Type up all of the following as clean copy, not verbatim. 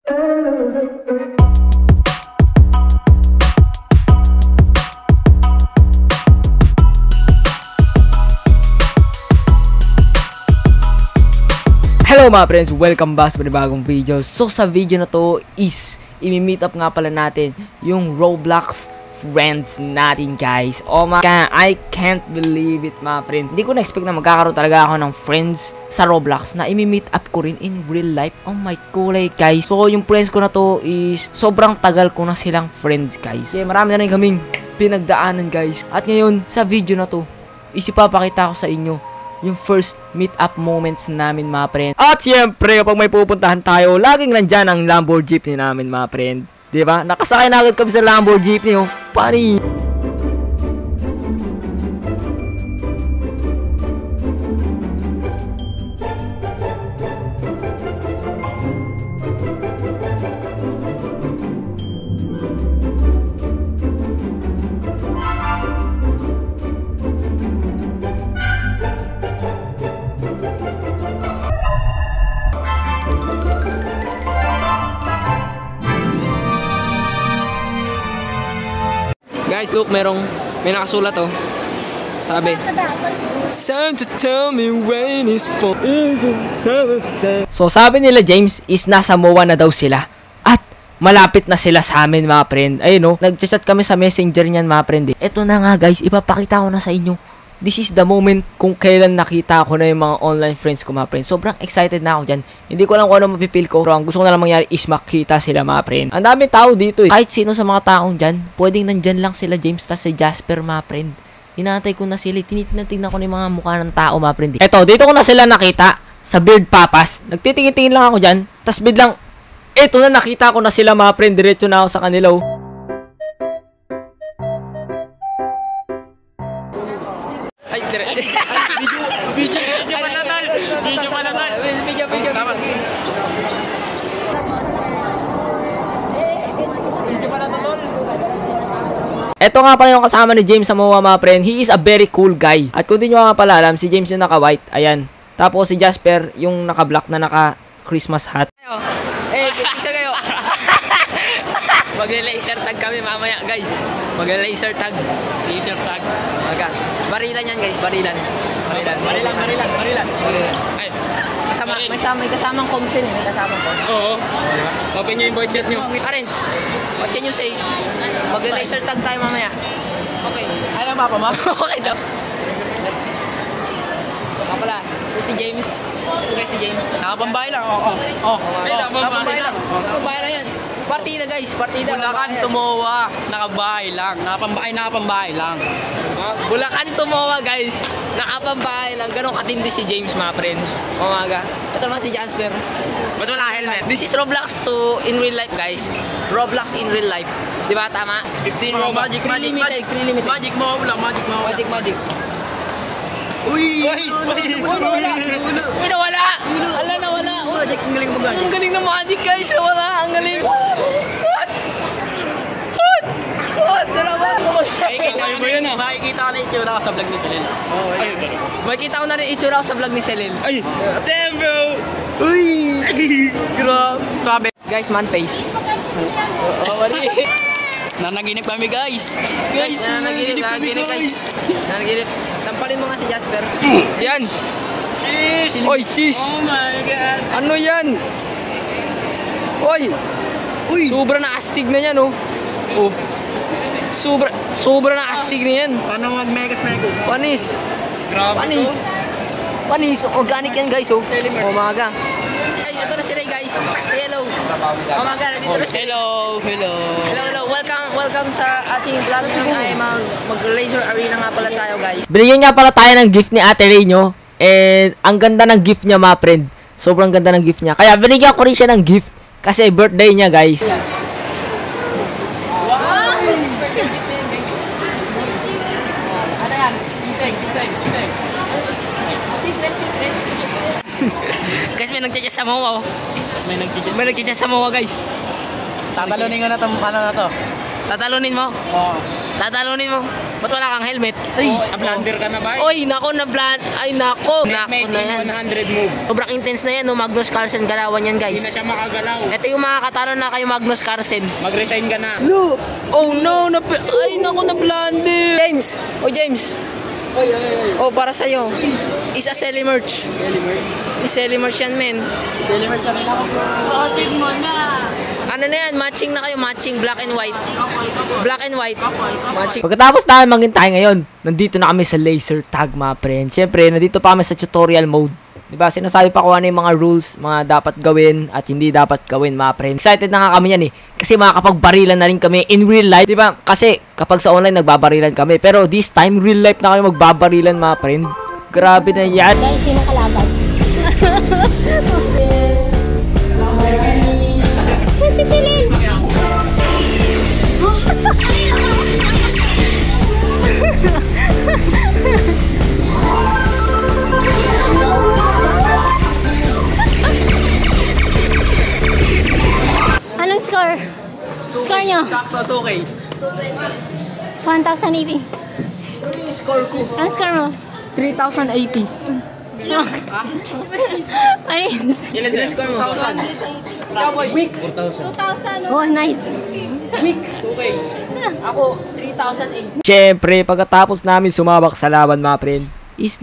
Hello mga friends, welcome back sa panibagong video. So sa video na to is imi-meet up nga pala natin yung Roblox friends natin, guys. Oh my god, I can't believe it mga friend. Hindi ko na-expect na magkakaroon talaga ako ng friends sa Roblox na imi-meet up ko rin in real life. Oh my kulay, guys. So yung friends ko na to is sobrang tagal ko na silang friends, guys. Kaya marami na rin kaming pinagdaanan, guys. At ngayon sa video na to is ipapakita ko sa inyo yung first meet-up moments namin, mga friend. At siyempre, kapag may pupuntahan tayo, laging nandyan ang Lambo Jeepney namin, mga friend. Diba? Nakasakay na agad kami sa Lambo Jeepney, oh. Funny! Guys, look, may nakasulat, oh. Sabi, Santa tell me when is for So sabi nila, James, is nasa MOA na daw sila. At malapit na sila sa amin, mga friend. Ayun, oh, nag-chat kami sa messenger niyan, mga friend. Ito na nga, guys, ipapakita ko na sa inyo. This is the moment kung kailan nakita ko na yung mga online friends ko, mga friend. Sobrang excited na ako dyan. Hindi ko lang kung ano mapipil ko. Pero ang gusto ko na lang mangyari is makita sila, mga friend. Ang daming tao dito, eh. Kahit sino sa mga taong dyan, pwedeng nandyan lang sila, James, tas si Jasper, mga friend. Hinatay ko na sila. Tinitingnan ko na yung mga mukha ng tao, mga friend. Eto, dito ko na sila nakita sa Beard Papas. Nagtitingin-tingin lang ako dyan. Tas biglang, eto na, nakita ko na sila, mga friend. Diretso na ako sa kanila, oh. Ay, video pa na tol. Video pa na tol. Video. Ito nga pala yung kasama ni James sa MOA, mga friend. He is a very cool guy. At kung di nyo nga pala alam, si James yung naka-white. Ayan. Tapos si Jasper yung naka-black na naka-Christmas hat. Isa kayo. Mag-laser tag kami mamaya, guys. Mag-laser tag. Laser tag. Barilan yan, guys. Barilan. Ay, may kasamang comsin, eh. May kasamang comsin. Oo. Open nyo yung voice chat nyo. Parents, what can you say? Mag-laser tag tayo mamaya. Okay. Ay lang, papa, ma? Okay daw. Pala, ito si James. Ito guys, si James. Nakapambahay lang. Nakapambahay lang. Nakapambahay lang yan. Partida, guys. Partida. Bulacan, Tumowa. Nakabahay lang. Nakapambahay lang. Bulacan, Tumowa, guys. Nakapambahay lang. Ganon katindi si James, mga friend. Umaga. Ito naman si Jasper. Ba't wala helmet? This is Roblox to in real life, guys. Roblox in real life. Diba? Tama? 15 mo. Magic. Magic mo. Uy! Nawala! Ala, nawala! Magic, ang galing mo, guys. Ang galing ng magic, guys. Nawala, ang galing. What? Makikita ko na itsura ko sa vlog ni Selil. Makikita ko na rin itsura ko sa vlog ni Selil. Ay! Damn, bro! Uy! Grabe. Sabi. Guys, man face. Nanaginip kami, guys. Nanaginip, guys. Nanaginip. Sampalin mo nga si Jasper. Yan. Shish. Oy, shish. Oh my god. Ano yan? Oy. Sobra na astig na yan, oh. Sobra na astig na yan. Paano mag-megas? Panis. Panis. Organic yan, guys, oh. Umaga. Ito na si Ray, guys. Say hello. Umaga, dito na si Hello. Welcome sa ating vlog. Mag-laser arena nga pala tayo, guys. Binigyan nga pala tayo ng gift ni Ate Ray nyo. And ang ganda ng gift niya, mga friend. Sobrang ganda ng gift niya. Kaya binigyan ko rin siya ng gift. Kasi birthday niya, guys. Wow! Birthday gift niya, guys. Ano yan? Sisig. Secret. Guys, may nagchat sa MOA, oh. May nagchat sa MOA, guys. Tatalunin ko na itong ano na to. Tatalunin mo? Oo. Tatalunin mo? Ba't wala kang helmet? Ay, na-blunder ka na ba? Oy, nako, Ay, nako. Nako na yan. 100 moves. Sobrang intense na yan, no? Magnus Carlsen galawan yan, guys. Hindi na siya makagalaw. Ito yung mga katalo na kayo Magnus Carlsen. Mag-resign ka na. No! Oh no! Ay, nako, na-blunder! James! Oh, James! Oy. Oh, para sa'yo. Is a Selly merch. Is Selly merch yan, men. Selly merch na ako. Suotin mo na. Ano na yan? Matching na kayo. Matching black and white. Black and white. Matching. Pagkatapos namin maghintay ngayon, nandito na kami sa laser tag, mga friend. Siyempre, nandito pa kami sa tutorial mode. Diba? Sinasabi pa ko ano yung mga rules, mga dapat gawin at hindi dapat gawin, mga friend. Excited na nga kami yan eh. Kasi makakapagbarilan na rin kami in real life. Diba? Kasi kapag sa online, nagbabarilan kami. Pero this time, real life na kami magbabarilan, mga friend. Grabe na yan. Guys, sino kalaban? Si Silin! Anong score? Score nyo? Sakto, 2K. 1,080. Score ko. Anong score mo? 3,080. Ay, Ilan score mo? 1,000. Week. 2,000. Oh, nice. Week. 2K. Ako, 3,008. Siyempre, pagkatapos namin sumabak sa laban, mga friend,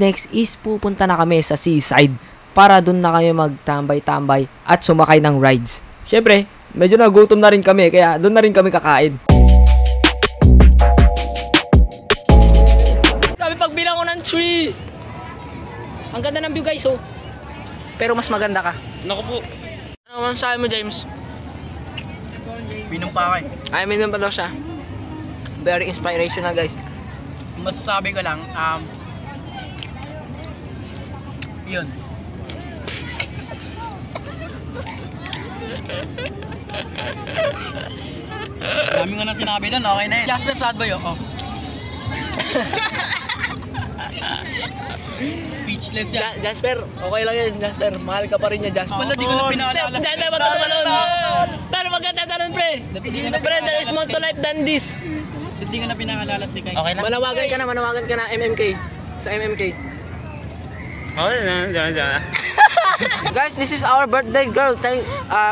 next is pupunta na kami sa seaside para doon na kami magtambay-tambay at sumakay ng rides. Siyempre, medyo nagutom na rin kami, kaya doon na rin kami kakain. Grabe, pagbilang ko ng 3. Ang ganda ng view, guys, oh. Pero mas maganda ka. Naku po. Ano man sabi mo, James? Pinom pa kayo. Ay, minum pa daw siya. Very inspirational, guys. Masasabi ko lang, yun. Dami ko na sinabi doon, okay na yun. Jasper, sad ba yun? Oh. Speechless yan. Jasper, okay lang yan, Jasper. Mahal ka pa rin niya, Jasper. Wala, di ko na pinaalala. Jasper, magkatatalon. Pero magkatatalon, pre. Pre, there is more to life than this. Hindi ko na pinaalala si Kai. Okay lang. Manawagan ka na, MMK. Sa MMK. Okay lang. Guys, this is our birthday girl.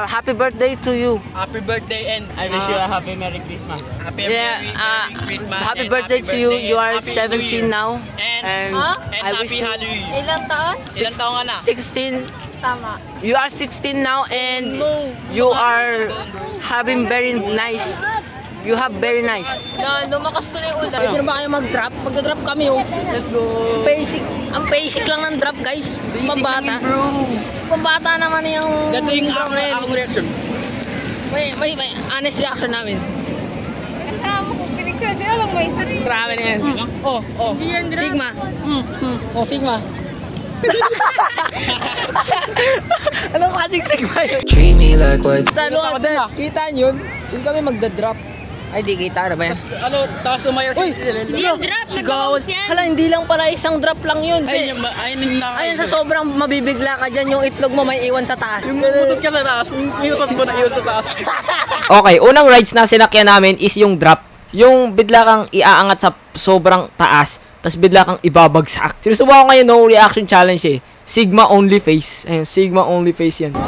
Happy birthday to you. Happy birthday and I wish you a happy Merry Christmas. Happy Merry Christmas. Happy birthday to you. You are 17 now. And I wish happy you Halloween. Ilang taon? Ilang taong ka na? 16. Tama. You are 16 now and you are having very nice. You have very nice. Lumakas ko na yung ulan. Pwede na ba kayo mag-drop? Magda-drop kami, oh. Let's go. Basic. Ang basic lang ng drop, guys. Pambata. Pambata naman yung Ganito yung drop na yun. ang reaction. May honest reaction namin. Kasama ko, pinicture lang may sarili. Grabe na yan. Oh. Sigma. Oh, Sigma. Anong klaseng Sigma yun? Treat me like what? Sa loob, kita nyo yun? Yun kami magda-drop. Ay, di kita. Ano ba yan? Tapos umayaw si Hindi yung drop, Sigawas. nag-bounce yan. Hala, hindi lang pala isang drop lang yun. Ayun Ayun, sa sobrang mabibigla ka dyan, yung itlog mo may iwan sa taas. Yung bumutot ka sa taas, yung ikot mo na iwan sa taas. Okay, unang rides na sinakyan namin is yung drop. Yung bigla kang iaangat sa sobrang taas, tapos bigla kang ibabagsak. Sinusubukan ko ngayon, no reaction challenge eh. Sigma only face. Ayun, Sigma only face yan.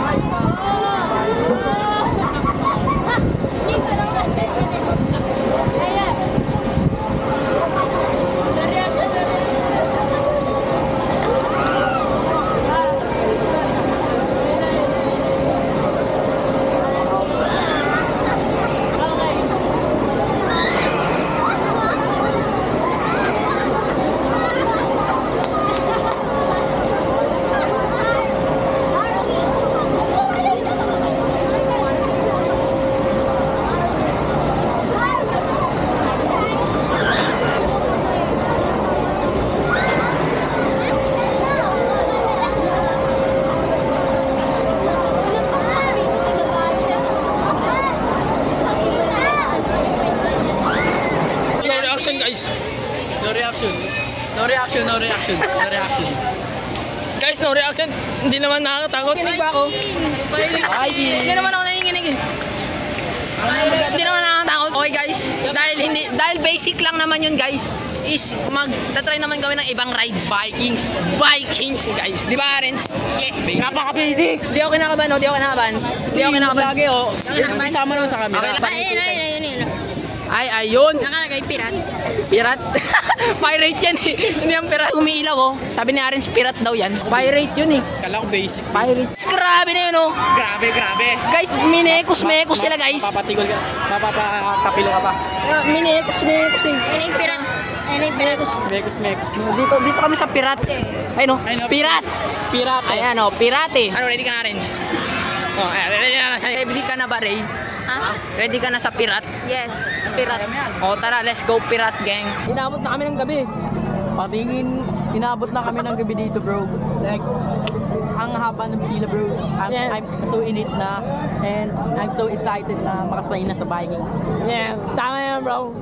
No reaction. Guys, no reaction. Hindi naman nakakatakot. Kinig ba ako? Hindi naman ako nanginginig eh. Hindi naman nakakatakot. Okay guys, dahil basic lang naman yun guys. is magta-try naman gawin ng ibang rides. Vikings guys. Di ba, Renz? Yes. Napaka-busy. Di ako kinakabahan, no? Di ako kinakabahan. Lagi, oh. Isama naman sa camera. Ayun. Ay, ayun. Nakalagay pirat. Pirat? Pirate yan eh. Hindi yung pirat. Umiilaw oh. Sabi ni Arens, pirat daw yan. Pirate yun eh. Kala ko basic. Pirate. Grabe na yun oh. Grabe. Guys, minekos sila guys. Papatigol ka. Papapakapilo ka pa. Minekos eh. Ayun yung pirat. Ayun yung pirat. Mekos. Dito kami sa pirat. Ay no, pirat. Pirate. Ayan oh, pirate. Ano, ready ka na Arens? Oh, ready na siya. Ready ka na ba, Ray? Ha? Ready ka na sa pirat? Yes, pirat. O tara, let's go pirat gang. Inabot na kami ng gabi. Patingin, inabot na kami ng gabi dito, bro. Like, ang haba ng pila, bro. I'm so in it na. And I'm so excited na makasay na sa biking. Yeah, tama yan bro.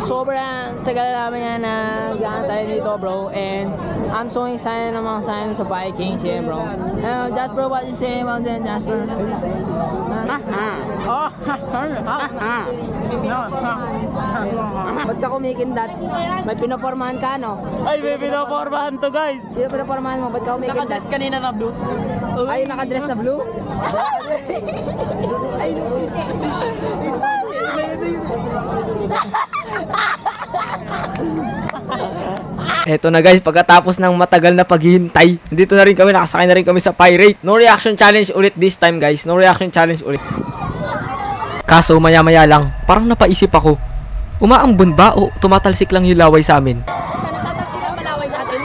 Sobrang tagal namin yan na gaan tayo dito bro. And I'm so excited na makasay na sa Vikings yeah bro. Jasper, what you say about that, Jasper? Ba't ka kumikindat? May pinapormahan ka, no? Ay, may pinapormahan to, guys. Sino pinapormahan mo? Ba't ka kumikindat? Nakadress kanina na blue. Ay, nakadress na blue? Eto na guys, pagkatapos ng matagal na paghihintay, dito na rin kami, nakasakay na rin kami sa Pirate. No reaction challenge ulit this time guys, no reaction challenge ulit. Kaso maya maya lang, parang napaisip ako, umaambon ba o tumatalsik lang yung laway sa amin? Natatalsikan malaway sa atin.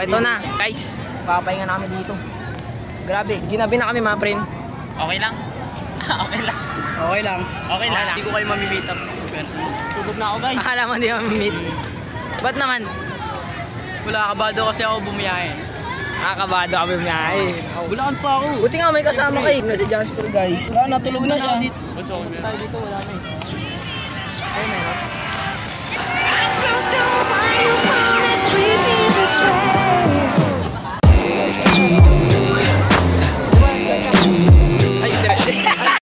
Ito na, guys. Papahinga na kami dito. Grabe, ginabi na kami mga friend. Okay lang. Okay lang. Hindi ko kayo mamimit up. Subog na ako, guys. Akala mo hindi kami meet. Ba't naman? Wala, kabado kasi ako bumiyahe. Nakakabado kami biyahe. Bulaan pa ako. Buti nga may kasama kayo. Na si Jasper guys. Wala, natulog na siya. Tayo dito, wala na eh. Ay, meron.